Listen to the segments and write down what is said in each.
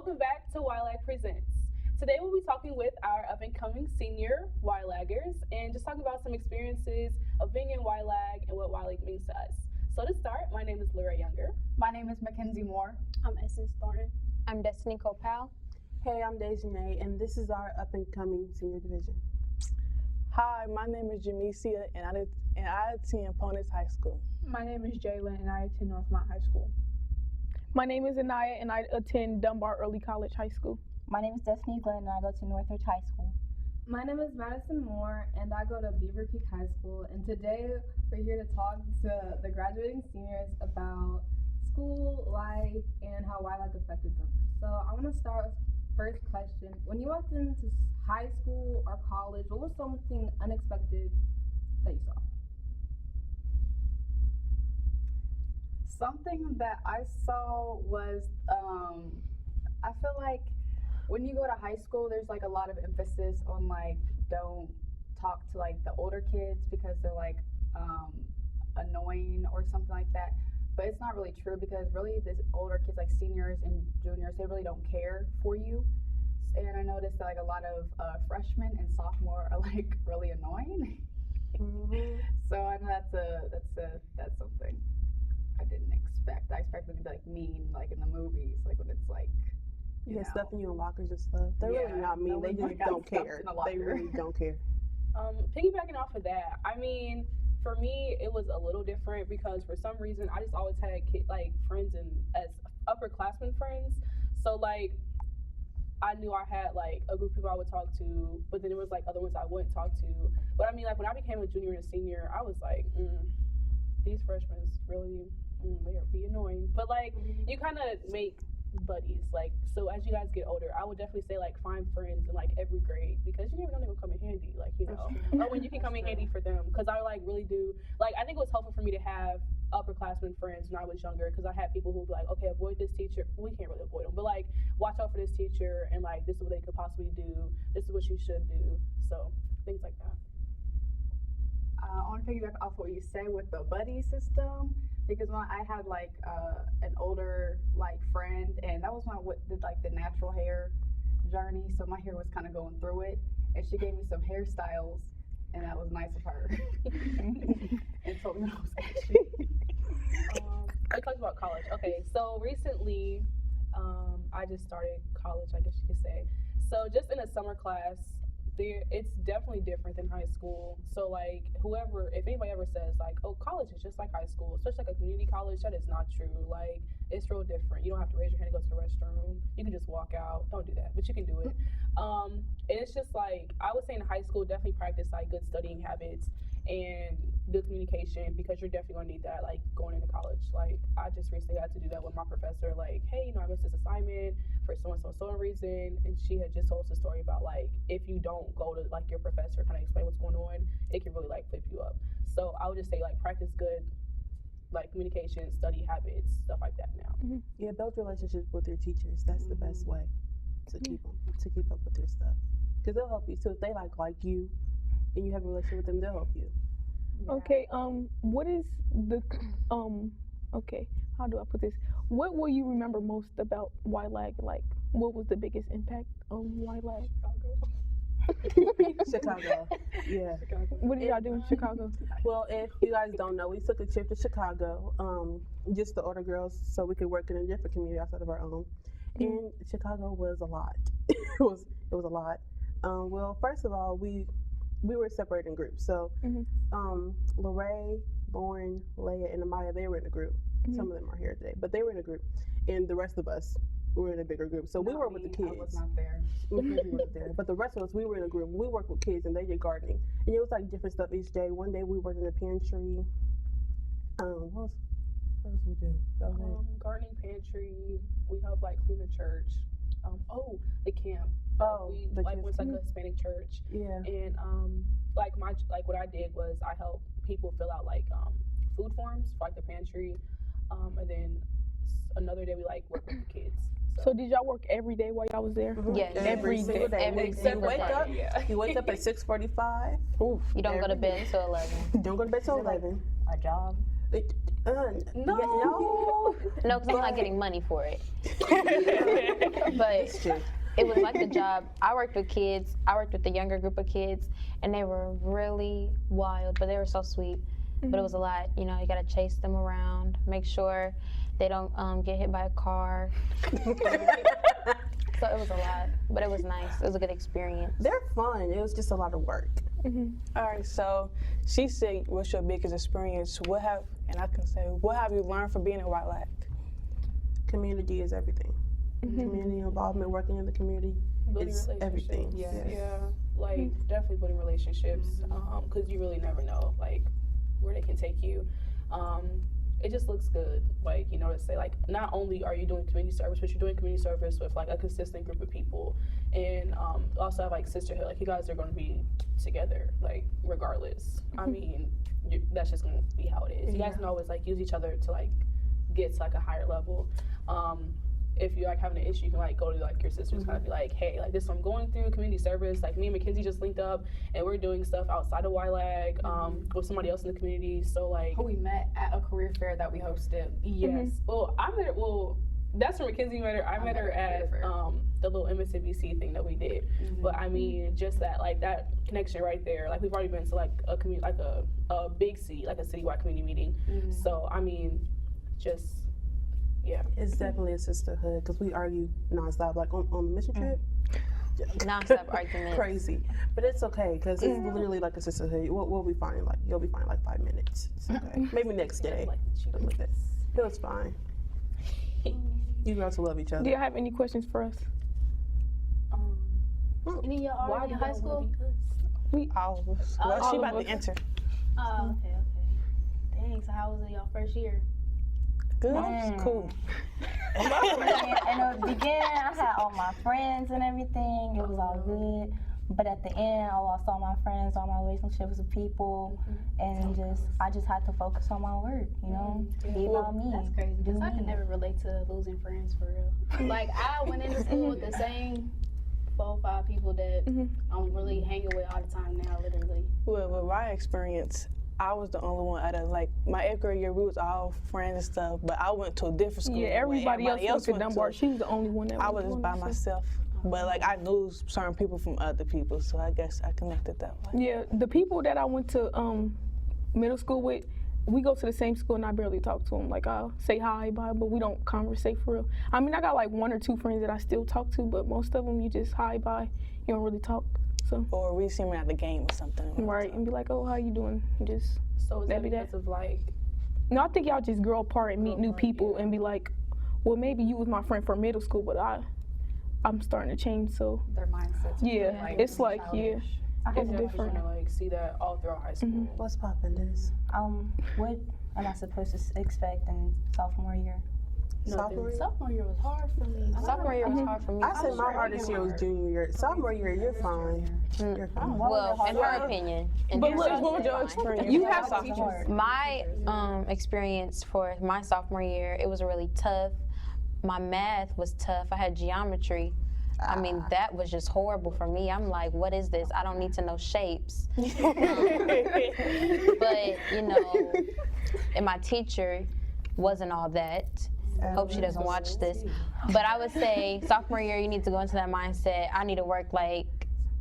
welcome back to YLAG Presents. Today we'll be talking with our up-and-coming senior YLAGers and just talking about some experiences of being in YLAG and what YLAG means to us. So to start, my name is Lyra Younger. My name is Mackenzie Moore. I'm Essence Thornton. I'm Destiny Copal. Hey, I'm Dejanay, and this is our up-and-coming senior division. Hi, my name is Jamesia, and I attend Ponus High School. My name is Jayla, and I attend Northmont High School. My name is Anaya, and I attend Dunbar Early College High School. My name is Destiny Glenn, and I go to Northridge High School. My name is Madison Moore, and I go to Beaver Creek High School. And today we're here to talk to the graduating seniors about school, life, and how YLAG affected them. So I want to start with first question. When you walked into high school or college, what was something unexpected that you saw? Something that I saw was, I feel like when you go to high school, there's like a lot of emphasis on like, don't talk to like the older kids because they're like annoying or something like that. But it's not really true because really this older kids like seniors and juniors, they really don't care for you. And I noticed that like a lot of freshmen and sophomore are like really annoying. So I know that's something I didn't expect. I expected them to be like mean, like in the movies, like when it's like Stuffing you in lockers and stuff. They're really not mean. They just don't care. They really don't care. Piggybacking off of that, I mean, for me, it was a little different because for some reason I just always had friends and as upperclassmen friends. So like I knew I had like a group of people I would talk to, but then there was like other ones I wouldn't talk to. But I mean, like when I became a junior and a senior, I was like, these freshmen really, they are be annoying. But like you kind of make buddies. Like so, as you guys get older, I would definitely say like find friends in like every grade because you never know they will come in handy. Like or when you can come in handy for them. Because I like really do. Like I think it was helpful for me to have upperclassmen friends when I was younger because I had people who would be like, okay, avoid this teacher. We can't really avoid them, but like watch out for this teacher and like this is what they could possibly do. This is what you should do. So things like that. I want to piggyback off what you say with the buddy system because when I had like an older like friend, and that was when I did like the natural hair journey, so my hair was kind of going through it, and she gave me some hairstyles, and that was nice of her. And told me I was catchy. I talked about college. Okay, so recently I just started college, I guess you could say. So just in a summer class, it's definitely different than high school. So like if anybody ever says like, oh, college is just like high school, especially like a community college, that is not true. Like it's real different. You don't have to raise your hand to go to the restroom. You can just walk out. Don't do that, but you can do it. And it's just like I would say in high school, definitely practice like good studying habits and good communication because you're definitely gonna need that like going into college. Like I just recently had to do that with my professor. Like, hey, I missed this assignment for so and so reason, and she had just told us a story about like if you don't go to like your professor kind of explain what's going on, it can really like flip you up. So I would just say like practice good like communication, study habits, stuff like that now. Yeah, build relationships with your teachers. That's the best way to keep up with their stuff because they'll help you too. If they like you and you have a relationship with them, they'll help you. Yeah. Okay, what is the okay, how do I put this? What will you remember most about YLAG? Like, what was the biggest impact on YLAG? Chicago. Yeah. Chicago. What did y'all do in Chicago? Well, if you guys don't know, we took a trip to Chicago, just the older girls, so we could work in a different community outside of our own. And Chicago was a lot. it was a lot. Well, first of all, we were separated in groups. So, Lorraine, Lauren, Leia, and Amaya, they were in a group. Some of them are here today, but they were in a group, and the rest of us were in a bigger group. So we were with the kids. I was not there. You weren't there, but the rest of us, we were in a group. We worked with kids, and they did gardening, and it was like different stuff each day. One day we worked in the pantry. What else we do? Gardening, pantry. We helped like clean the church. The camp. We went to like a Hispanic church. Yeah. And what I did was I helped people fill out like food forms for like the pantry. And then another day we like worked with the kids. So did y'all work every day while y'all was there? Yes. Every single day. Except wake up. Yeah. You wake up at 6:45. You don't go to bed until 11. Don't go to bed till 11. A job. No. No. No, because I'm not getting money for it. But It's true. it was like the job. I worked with kids. I worked with the younger group of kids, and they were really wild, but they were so sweet. But it was a lot. You know, you gotta chase them around, make sure they don't get hit by a car. So it was a lot, but it was nice. It was a good experience. They're fun. It was just a lot of work. All right, so she said, "What's your biggest experience? What have you learned from being in YLAG?" Community is everything. Community involvement, working in the community, Building it's relationships. everything. Yeah, Yes. yeah. Like definitely building relationships, because you really never know like where they can take you. It just looks good, like to say like not only are you doing community service, but you're doing community service with like a consistent group of people, and also have like sisterhood. Like you guys are going to be together, like regardless. I mean, that's just going to be how it is. You guys can always like use each other to like get to like a higher level. If you're like having an issue, you can like go to like your sisters, kind of be like, hey, like this is what I'm going through, community service. Like me and Mackenzie just linked up, and we're doing stuff outside of YLAG with somebody else in the community. So like, Who we met at a career fair that we hosted. yes. Well, I met her. Well, that's where Mackenzie met her. I met her at the little MSNBC thing that we did. But I mean, just that like that connection right there. Like we've already been to like a community, like a big city, like a citywide community meeting. So I mean, just. Yeah. It's definitely a sisterhood because we argue nonstop, like on the mission trip. Non-stop arguments. Crazy, but it's okay because it's literally like a sisterhood. We'll be fine. Like you'll be fine in like 5 minutes. It's okay. Maybe next day. Something like that. It was fine. You girls will love each other. Do you have any questions for us? Any of y'all already in high school? All of us. Well, all she of about us. to enter. Oh, okay. Dang, so how was it y'all first year? Good. Cool. In the beginning, I had all my friends and everything. It was all good. But at the end, I lost all my friends, all my relationships with people, and I just had to focus on my work, be about me. That's crazy, do because I can me. never relate to losing friends for real. Like, I went into school with the same 4 or 5 people that I'm really hanging with all the time now, literally. Well, with my experience, I was the only one out of like my 8th grade year. We was all friends and stuff, but I went to a different school. Yeah, than everybody else went to went Dunbar. She was the only one that I went was to by one, so- myself, but like I knew certain people from other people, so I guess I connected that way. Yeah, the people that I went to middle school with, we go to the same school and I barely talk to them. Like I'll say hi, bye, but we don't conversate for real. I mean, I got like 1 or 2 friends that I still talk to, but most of them you just hi, bye. You don't really talk. So Or we see me at the game or something. right, and be like, oh, how you doing? Just So is that Maybe that- because of like? no, I think y'all just grow apart and meet new people and be like, well, maybe you was my friend from middle school, but I'm starting to change. So Their mindsets. yeah, it's like childish. it's You're different. gonna like see that all throughout high school. What's poppin', Diz? What am I supposed to expect in sophomore year? Sophomore year? Sophomore year was hard for me. Sophomore year was hard for me. I said my hardest year was junior year. Sophomore year, you're fine. You're fine. Well, in her opinion. But look, What was your experience? You have sophomore. My experience for my sophomore year, it was really tough. My math was tough. I had geometry. I mean, that was just horrible for me. I'm like, what is this? I don't need to know shapes. But, and my teacher wasn't all that. Hope she doesn't watch this. But I would say sophomore year, you need to go into that mindset. I need to work like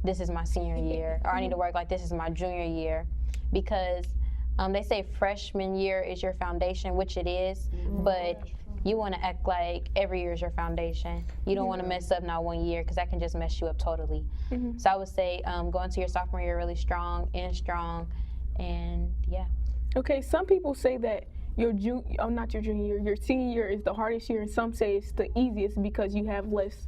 this is my senior year, or I need to work like this is my junior year, because they say freshman year is your foundation, which it is, but you want to act like every year is your foundation. You don't want to mess up not 1 year, because that can just mess you up totally. So I would say go into your sophomore year really strong, and yeah. Okay, some people say that not your junior year, your senior year is the hardest year, and some say it's the easiest because you have less,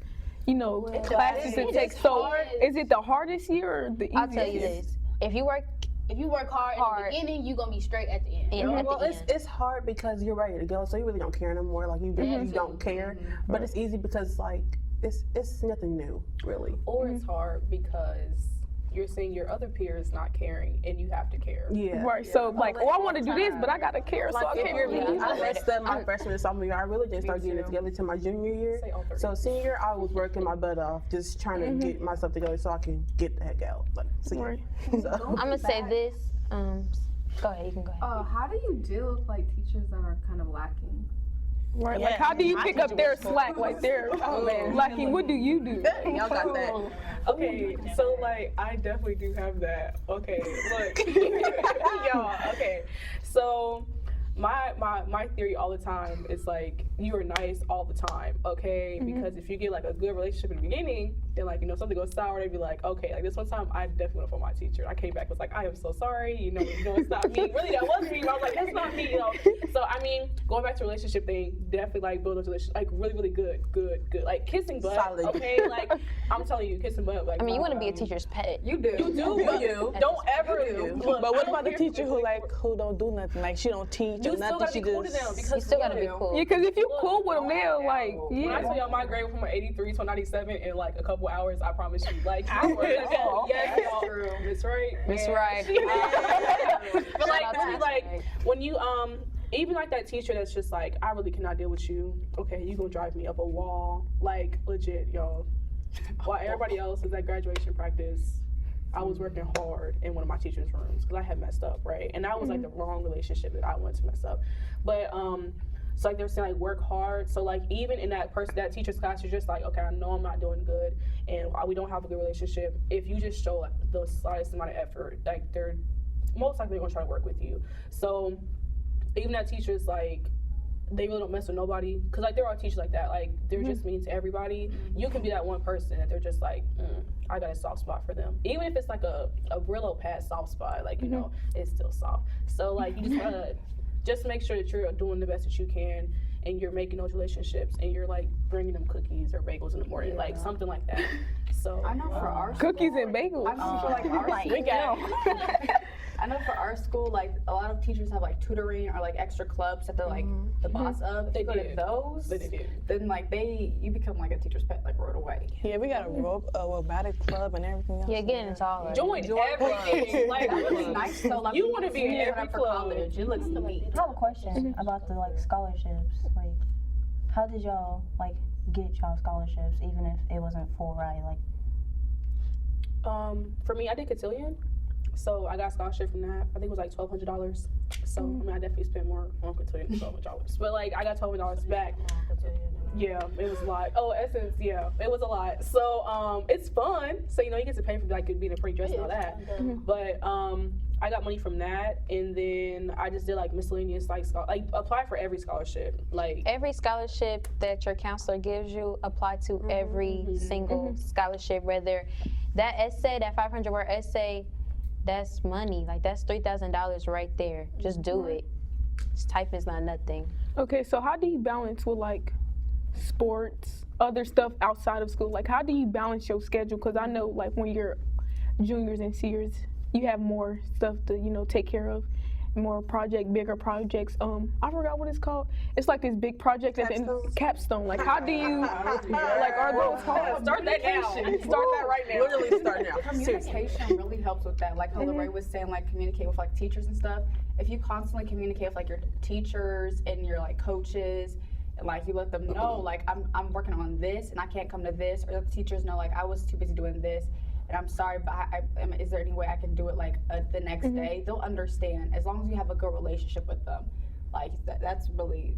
classes to take. So is it the hardest year or the easiest? I'll tell you this: if you work hard in the beginning, you're gonna be straight at the end. Well, it's hard because you're ready to go, so you really don't care no more. Like you don't care, but it's easy because like it's nothing new, really. Or it's hard because you're seeing your other peers not caring, and you have to care. Yeah. Right. So like, I want to do this, but I gotta care, so I If can't you're really. me, I messed up my freshman and sophomore year. I really didn't start getting it together to my junior year. Say all 3. So senior year, I was working my butt off, just trying to get myself together so I can get the heck out. Like, so, yeah. Right. So, I'm gonna say this: Go ahead, you can go ahead. How do you deal with like teachers that are kind of lacking? Right, Yeah, like how do you my pick up teacher their was cool. slack? Like they're lacking. What do you do? Y'all got that. Okay, so like I definitely do have that. Okay, look, y'all. Okay, so my theory all the time is like you are nice all the time. Okay, because if you get like a good relationship in the beginning, then like something goes sour, they'd be like, okay, like this one time I definitely went for my teacher. I came back was like, I am so sorry. It's not me. Really, that wasn't me. But I was like, that's not me. So I mean, going back to relationship thing, definitely like build a relationship like really good. Like kissing butt. Solid. Okay, like I'm telling you, kissing butt. Like I mean, you want to be a teacher's pet. You do. You do. But don't ever. Look, But I what don't about the care if teacher you who don't do nothing? Like she don't teach You or still nothing. gotta She be cool to just them because You still gotta be cool. Yeah, because if you cool with them, they'll like, When I yeah. tell y'all my grade went from an 83 to a 97 in like a couple hours, I promise you. Like, yes, y'all. Miss Right. Miss Yeah. Right. But like, Shout out to really, Miss like Right. when you even like that teacher that's just like, I really cannot deal with you. Okay, you gonna drive me up a wall, like legit, y'all. While everybody else is at graduation practice, I was working hard in one of my teachers' rooms because I had messed up, right? And that was like the wrong relationship that I wanted to mess up. But so like they're saying like work hard. So like even in that teacher's class, you're just like, okay, I know I'm not doing good, and we don't have a good relationship. If you just show like the slightest amount of effort, like they're most likely gonna try to work with you. So even that teacher's like, they really don't mess with nobody, because like there are teachers like that, like they're just mean to everybody. You can be that one person that they're just like, I got a soft spot for them, even if it's like a Brillo pad soft spot, like it's still soft. So like you just gotta just make sure that you're doing the best that you can, and you're making those relationships, and you're like bringing them cookies or bagels in the morning, like something like that. So I know for our Cookies school, and bagels. I know for like our we got I know for our school, like a lot of teachers have like tutoring or like extra clubs that they're like the boss of. If They you go to do. those, They do. then like you become like a teacher's pet like right away. Yeah, we got a robotic club and everything else. Yeah, get into all of it. join everything. Like That looks nice though. Like You when wanna be in sign every up for club. college. It looks neat. I have a question about the like scholarships. Like, how did y'all like get y'all scholarships, even if it wasn't full ride? Like, for me, I did cotillion, so I got a scholarship from that. I think it was like $1,200. So I mean, I definitely spent more on cotillion than $1,200, but like I got $1,200 back. Yeah, it was a lot. Oh, Essence, yeah, it was a lot. So it's fun. So you get to pay for like being a pretty dress and all that. But I got money from that, and then I just did like miscellaneous like apply for every scholarship. Like Every scholarship that your counselor gives you, apply to every single scholarship. Whether that essay, that 500-word essay, that's money. Like that's $3,000 right there. Just do it. Just typing is not nothing. Okay, so how do you balance with like sports, other stuff outside of school? Like, how do you balance your schedule? Because I know like when you're juniors and seniors, you have more stuff to take care of, more bigger projects. I forgot what it's called. It's like this big project at the end, capstone. Like, how do you like are those hard? start that now. Start that right now. Literally start now. Communication really helps with that. Like how Lorraine was saying, like communicate with like teachers and stuff. If you constantly communicate with like your teachers and your like coaches, and like you let them know like I'm working on this and I can't come to this, or the teachers know like I was too busy doing this and I'm sorry, but is there any way I can do it like the next day? They'll understand as long as you have a good relationship with them. Like that's really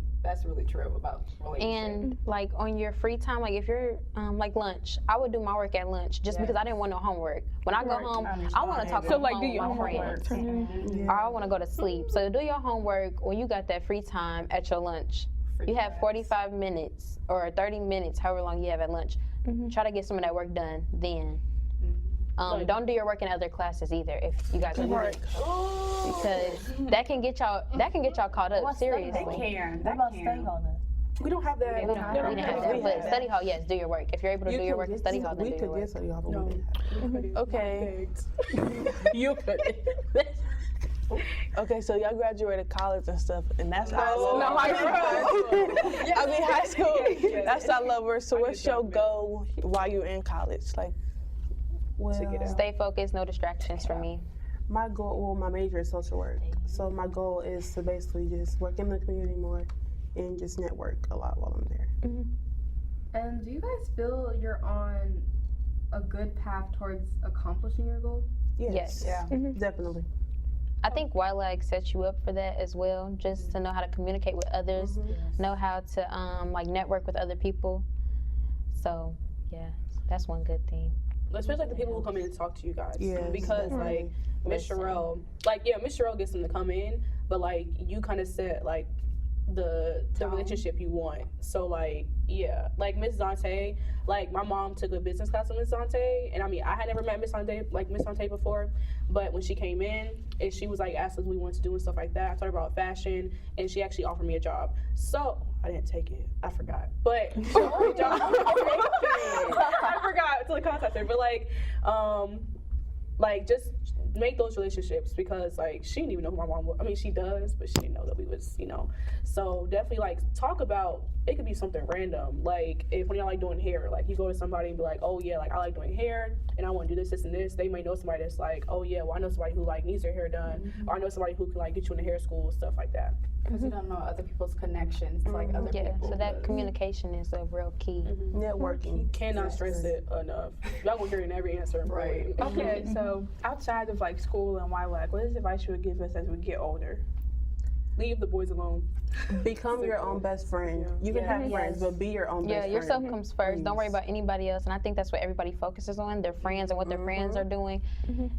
true about relationships. And like on your free time, like if you're like lunch, I would do my work at lunch just because I didn't want no homework. When I go home, I want to talk So on the like, phone do with your my homework. friends. Or I want to go to sleep. So do your homework when you got that free time at your lunch. You have 45 minutes or 30 minutes, however long you have at lunch. Try to get some of that work done then. Don't do your work in other classes either if you guys are doing it. Because that can get y'all caught up seriously. what about study hall though? We don't have that. We don't have that. But study hall, yes, do your work. If you're able to do your work in study hall, then We do your could work. get study hall, but we didn't. Okay. You could. Okay, so y'all graduated college and stuff, and that's our No, love. I mean high school. That's our lover. So what's your goal while you're in college? Like, Stay focused, no distractions for me. My goal, my major is social work. So my goal is to basically just work in the community more and just network a lot while I'm there. And do you guys feel you're on a good path towards accomplishing your goal? Yes. Yeah. Definitely. I think YLAG sets you up for that as well, just to know how to communicate with others, know how to like network with other people. So yeah, that's one good thing. Especially like the people who come in and talk to you guys. Yes, Because like Miss Sherelle, like Miss Sherelle gets them to come in, but like you kind of set like the relationship you want. So like like Miss Zante, like my mom took a business class with Miss Zante, and I mean I had never met Miss Zante before, but when she came in and she was like asked us what we wanted to do and stuff like that, I told her about fashion, and she actually offered me a job. So I didn't take it. I forgot. But she offered me a job. I forgot until I contacted her. But like just make those relationships, because like she didn't even know who my mom was. I mean she does, but she didn't know that we was, So definitely like talk about, it could be something random. Like if when y'all like doing hair, like you go to somebody and be like, oh yeah, like I like doing hair and I want to do this and this. They may know somebody that's like, oh yeah, well I know somebody who like needs their hair done, or I know somebody who can like get you in the hair school, stuff like that. Because you don't know other people's connections to like other people. So that communication is a real key. Networking. Cannot stress it enough. Y'all gonna hear it in every answer. Right. Okay, so outside of like school and YLAG, what is advice you would give us as we get older? Leave the boys alone. Become your own best friend. You can have friends, but be your own best friend. Yeah, yourself comes first. Don't worry about anybody else. And I think that's what everybody focuses on, their friends and what their friends are doing.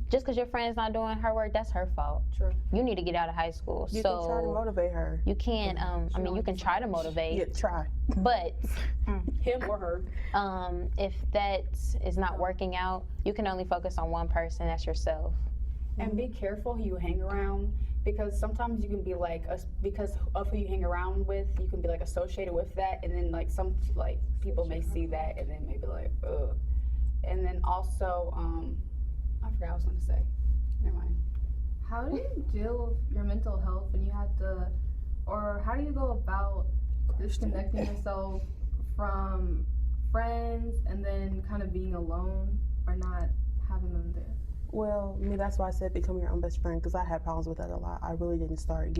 Just because your friend's not doing her work, that's her fault. True. You need to get out of high school. You can try to motivate her. You can't, I mean, you can try to motivate. Yeah, try. But him or her. If that is not working out, you can only focus on one person, that's yourself. And be careful who you hang around, because sometimes you can be like, because of who you hang around with, you can be like associated with that, and then like some like people may see that and then maybe like, ugh. And then also, I forgot what I was gonna say. Never mind. How do you deal with your mental health when you have to, or how do you go about disconnecting yourself from friends and then kind of being alone or not having them there? Well, that's why I said become your own best friend, because I had problems with that a lot. I really didn't start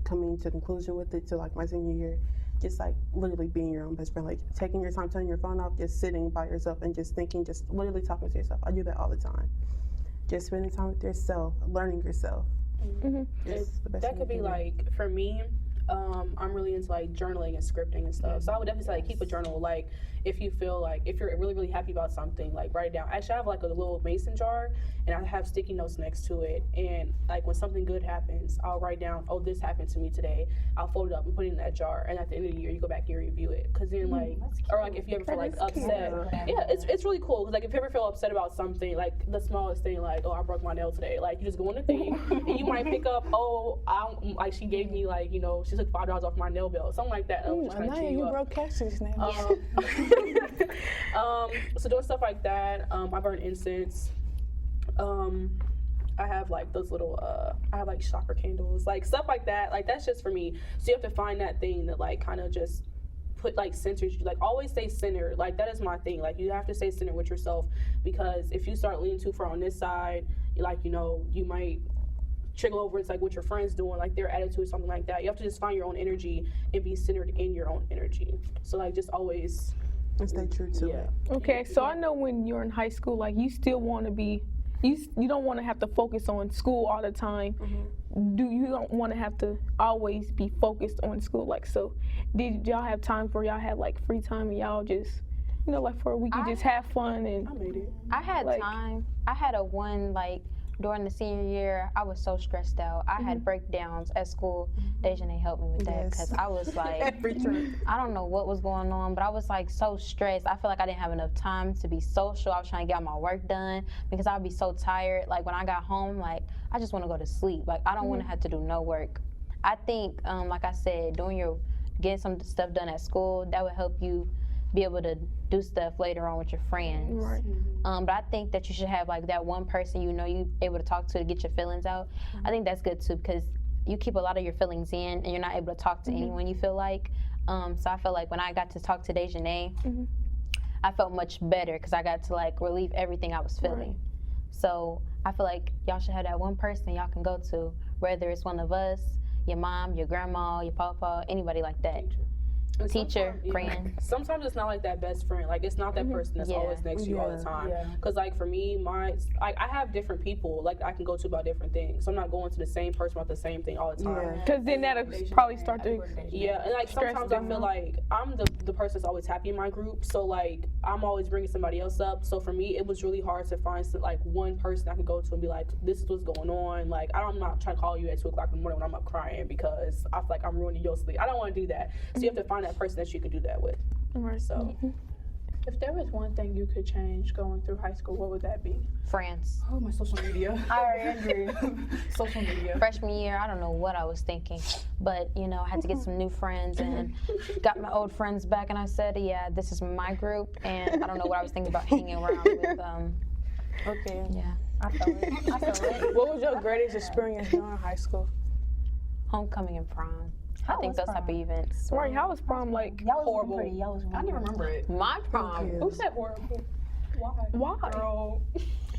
coming to conclusion with it till like my senior year. Just like literally being your own best friend, like taking your time, turning your phone off, just sitting by yourself and just thinking, just literally talking to yourself. I do that all the time. Just spending time with yourself, learning yourself. That could be like, for me, I'm really into like journaling and scripting and stuff. So I would definitely say like keep a journal. Like if you feel like, if you're really, really happy about something, like write it down. Actually I have like a little mason jar and I have sticky notes next to it. And like when something good happens, I'll write down, oh, this happened to me today. I'll fold it up and put it in that jar. And at the end of the year, you go back and review it. Cause then like, or like if you ever feel like upset. Yeah, it's really cool. Cause like if you ever feel upset about something, like the smallest thing, like, oh, I broke my nail today. Like you just go on the thing and you might pick up, oh, like she gave me like, she took $5 off my nail bill, something like that. You broke Cassie's nail. So doing stuff like that. I burn incense. I have like those little, I have like chakra candles, like stuff like that. Like that's just for me. So you have to find that thing that like kind of just put like centers you. Like always stay centered. Like that is my thing. Like you have to stay centered with yourself, because if you start leaning too far on this side, like you might trigger over. It's like what your friends doing, like their attitude, something like that. You have to just find your own energy and be centered in your own energy. So like just always and stay true to it. Okay, so I know when you're in high school, like you still want to be, you don't want to have to focus on school all the time. You don't want to have to always be focused on school. Like, so did y'all have times where y'all had like free time and y'all just, like for a week you just have fun? And I made it. I had time. I had a one like during the senior year, I was so stressed out. I had breakdowns at school. Dejanay helped me with that, because I was like, I don't know what was going on, but I was like so stressed. I feel like I didn't have enough time to be social. I was trying to get all my work done because I'd be so tired. Like when I got home, like I just want to go to sleep. Like I don't want to have to do no work. I think, like I said, getting some stuff done at school, that would help you be able to do stuff later on with your friends. Right. But I think that you should have like that one person you able to talk to get your feelings out. I think that's good too, because you keep a lot of your feelings in and you're not able to talk to anyone you feel like. So I feel like when I got to talk to Dejanay, I felt much better because I got to like relieve everything I was feeling. Right. So I feel like y'all should have that one person y'all can go to, whether it's one of us, your mom, your grandma, your papa, anybody like that. And teacher, sometimes- friend. Sometimes it's not like that best friend. Like it's not that person that's Yeah. always next to you all the time. Cause like for me, I have different people like I can go to about different things. So I'm not going to the same person about the same thing all the time. Because then that'll probably start to. Yeah, and like Stress sometimes I them feel out. like I'm the person that's always happy in my group. So like I'm always bringing somebody else up. So for me, it was really hard to find like one person I could go to and be like, this is what's going on. Like I'm not trying to call you at 2:00 in the morning when I'm up crying because I feel like I'm ruining your sleep. I don't want to do that. So you have to find that person that you can do that with. Right. So If there was one thing you could change going through high school, what would that be? France. Oh, my social media. I already agree. Social media. Freshman year, I don't know what I was thinking, but I had to get some new friends and got my old friends back, and I said, yeah, this is my group, and I don't know what I was thinking about hanging around with. Okay. Yeah, I feel it. What was your greatest experience during high school? homecoming and prom. I How think was those type of prom? events. Right, how was prom like? Y'all was Horrible. pretty. Y'all was I don't even remember it. My prom. who said horrible? Why? Why? Girl.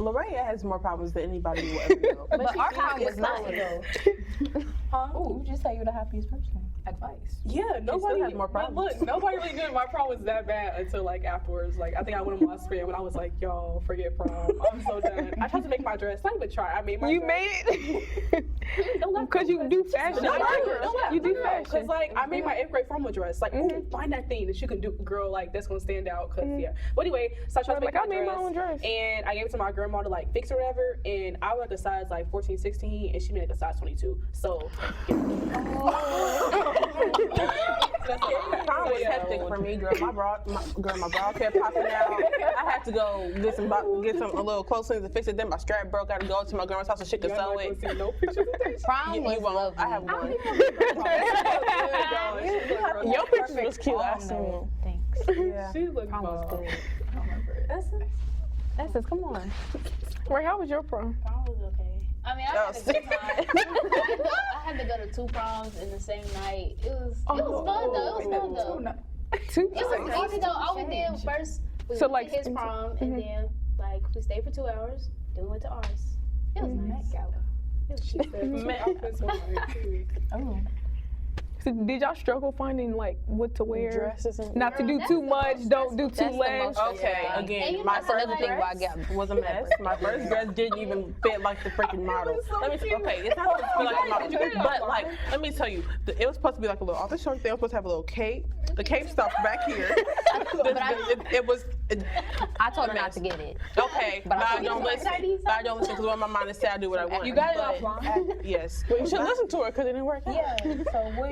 Lorraine has more problems than anybody will ever know. But our prom was nice. Ooh, you just say you're the happiest person. Advice. Yeah, nobody has more but problems. Look, nobody really knew my prom was that bad until like afterwards. Like I think I went on my screen when I was like, y'all, forget prom. I'm so done. I tried to make my dress. Not even try. I made my You dress. made it because you do fashion. No, right? You do Cause fashion. like I made my 8th grade formal dress. Like, ooh, find that thing that you can do, girl. Like that's gonna stand out. Cause yeah. But anyway, so I tried to make Like, my I made dress, my own dress. and I gave it to my grandma to like fix or whatever. And I was like a size like 14, 16, and she made like a size 22. So. Prom was hectic for me, girl. My bra kept popping out. I had to go get a little clothes to fix it. Then my strap broke. I had to go to my grandma's house so she could Y'all sew not it. gonna see no pictures of this. Prom was won't. lovely. I have one. Your picture was cute. I seen them. Thanks. Yeah. She looked Prom was bomb. good. I don't remember it. That's it. Come on. Right, how was your prom? Prom was okay. I mean, I had a good time. I had to go to 2 proms in the same night. It was fun though. It was fun though. Two. It was easy though. All we did first, we So, went like, to his prom, and then like we stayed for 2 hours. Then we went to ours. It was nice. She said two outfits one night, 2 weeks. Oh. So did y'all struggle finding like what to wear? Dresses and Not to do That's too the much. most Don't do too That's the less. most Okay, Yeah. again, And you my know That's another first thing why I dress got. was a mess. My first dress didn't even fit like the freaking model. Let me okay, it's not supposed to be like the model, but like, let me tell you, it was supposed to be like a little off the shoulder thing. It was supposed to have a little cape. The cape stopped back here. It was. I told her not to get it. Okay, but I told don't you. listen. But I don't listen because what my mind is say I do what I want. You got it But- offline. Yes. Well, you should listen to her because it didn't work out. Yeah. So what?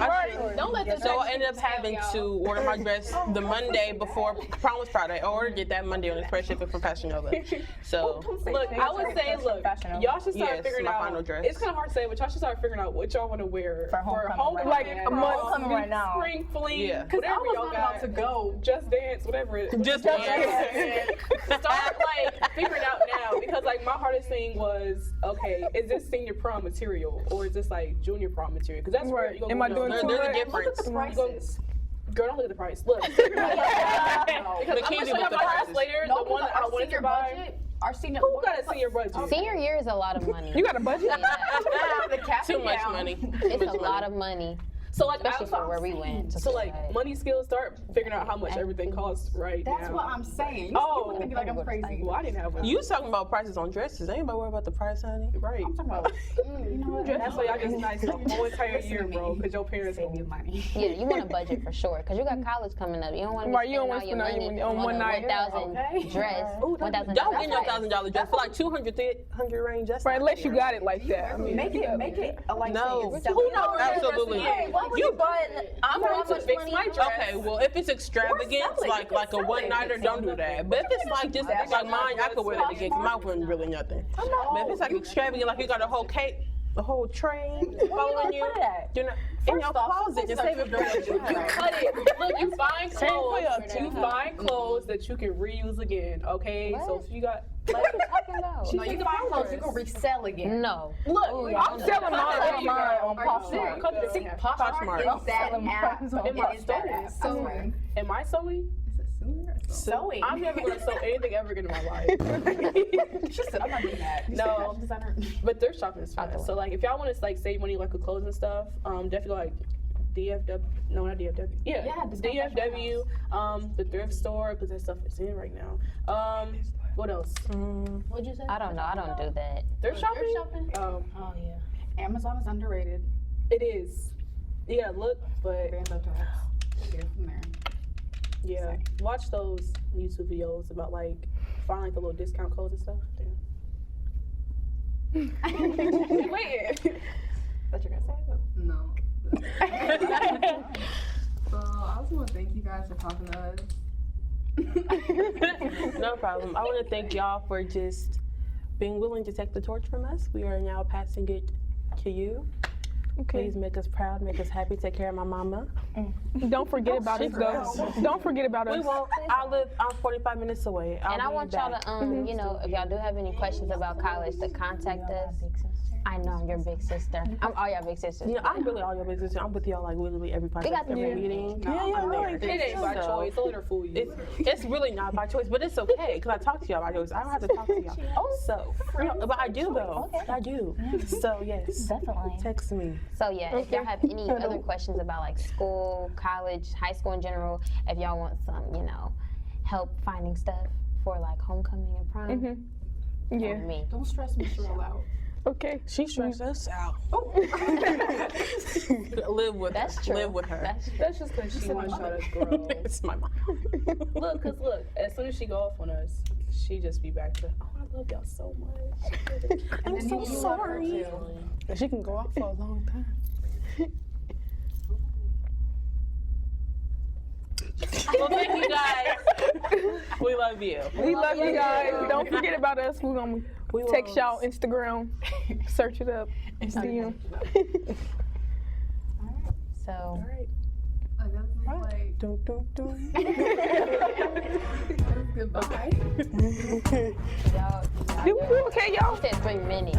Don't let the So I ended up having to order my dress the Monday before prom was Friday. I ordered it that Monday on express shipping from Fashion Nova. So Look, I would say, look, y'all should start Yes, figuring my out. final dress. It's kind of hard to say, but y'all should start figuring out what y'all want to wear For homecoming, Like and a month. Homecoming right now. spring fling, Yeah. whatever I was y'all not got about to go. Just Dance, whatever it is. Just Start Dance. like figuring out now because like my hardest thing was okay, is this senior prom material or is this like junior prom material? Because that's where Right. you Am I doing There's too a much? difference. Prices. Girl, don't look at the price. Look. Because The I'm key gonna to show with you the my price prices. later. No, The one that I our wanted senior to buy. budget. Our senior. Who got a senior budget? Senior year is a lot of money. You got a budget? The cap Too it much down. money. It's a lot of money, So like especially for where we went. So like money skills, start figuring out how much everything costs right That's now. what I'm saying. Oh. People think like I'm crazy. Well, I didn't have one. You was talking about prices on dresses. Anybody worry about the price, honey? Right. I'm talking about. You know what? That's why y'all just nice the whole entire year, bro, because your parents Save you money. Yeah, you want a budget for sure, because you got college coming up. You don't want to be Right, you don't spending wanna all your spend money all your money on one night. 1,000 Okay. dress, $1,000 Don't get your dress. $1,000 dress for like 200 range. That's Right, not unless you fair. got it like that. I mean, Make it like No. say, Who knows? Absolutely. Hey, what would you buy? I'm going to fix my dress. Okay, well, if it's extravagant, Or sell it. like a You can one sell nighter, it. don't do that. But if it's like just like mine, I could wear that again. Cause mine wasn't really nothing. But if it's like extravagant, like you got a whole cake, a whole train following you, you're not in your closet. Just save it for You cut it. Look, you find clothes. your You find clothes that you can reuse again. Okay, so What? if you got What are you talking about? No, you can find clothes you can resell again. No. look, I'm selling mine on Poshmark. See, Poshmark is that app. In my It is that app. store. Am I sewing? Sewing. I'm never gonna sew anything ever again in my life. She said, I'm not doing that. You No. said fashion designer. But thrift shopping is fun. So like, if y'all want to like save money like with clothes and stuff, definitely like DFW. No, not DFW. Yeah, Yeah, discount DFW. The thrift store because that stuff is in right now. What else? What'd you say? I don't know. I don't do that. Thrift shopping. Oh yeah. Amazon is underrated. It is. You gotta look, but Bando tax. Get it from there. yeah, watch those YouTube videos about like find like the little discount codes and stuff. Wait. What you gonna say? No. So I just want to thank you guys for talking to us. No problem. I want to thank y'all for just being willing to take the torch from us. We are now passing it to you. Okay. Please make us proud, make us happy, take care of my mama. Don't forget about us, though. Don't forget about We us. won't. I'm 45 minutes away. And I be want y'all back. to, you know, if y'all do have any questions about college, to contact us. I know I'm your big sister. I'm all y'all big sisters. You know, I'm really all your big sister. I'm with y'all like literally every podcast, We got the every new- meeting. I'm I'm like, there. it ain't by So, choice. Don't let her fool you. It's really not by choice, but it's okay because I talk to y'all by choice. I don't have to talk to y'all. So, but I do though. I do. So yes, Definitely. text me. So yeah, if y'all have any other questions about like school, college, high school in general, if y'all want some, you know, help finding stuff for like homecoming and prom, Yeah. me. Don't stress Miss Cheryl out. Okay. She stressed us out. Live with That's her. true. Live with her. That's true. That's just because she wants y'all to grow. It's my mom. Look, as soon as she go off on us, she just be back to, oh, I love y'all so much. And then you love her too. And she can go out for a long time. Well, thank you guys. We love you. We love you guys. Don't forget about us. We're going to We text will- y'all Instagram. Search it up. DM. So I guess it's like Dun, dun, dun. goodbye. y'all, You okay, y'all? said 3 minutes.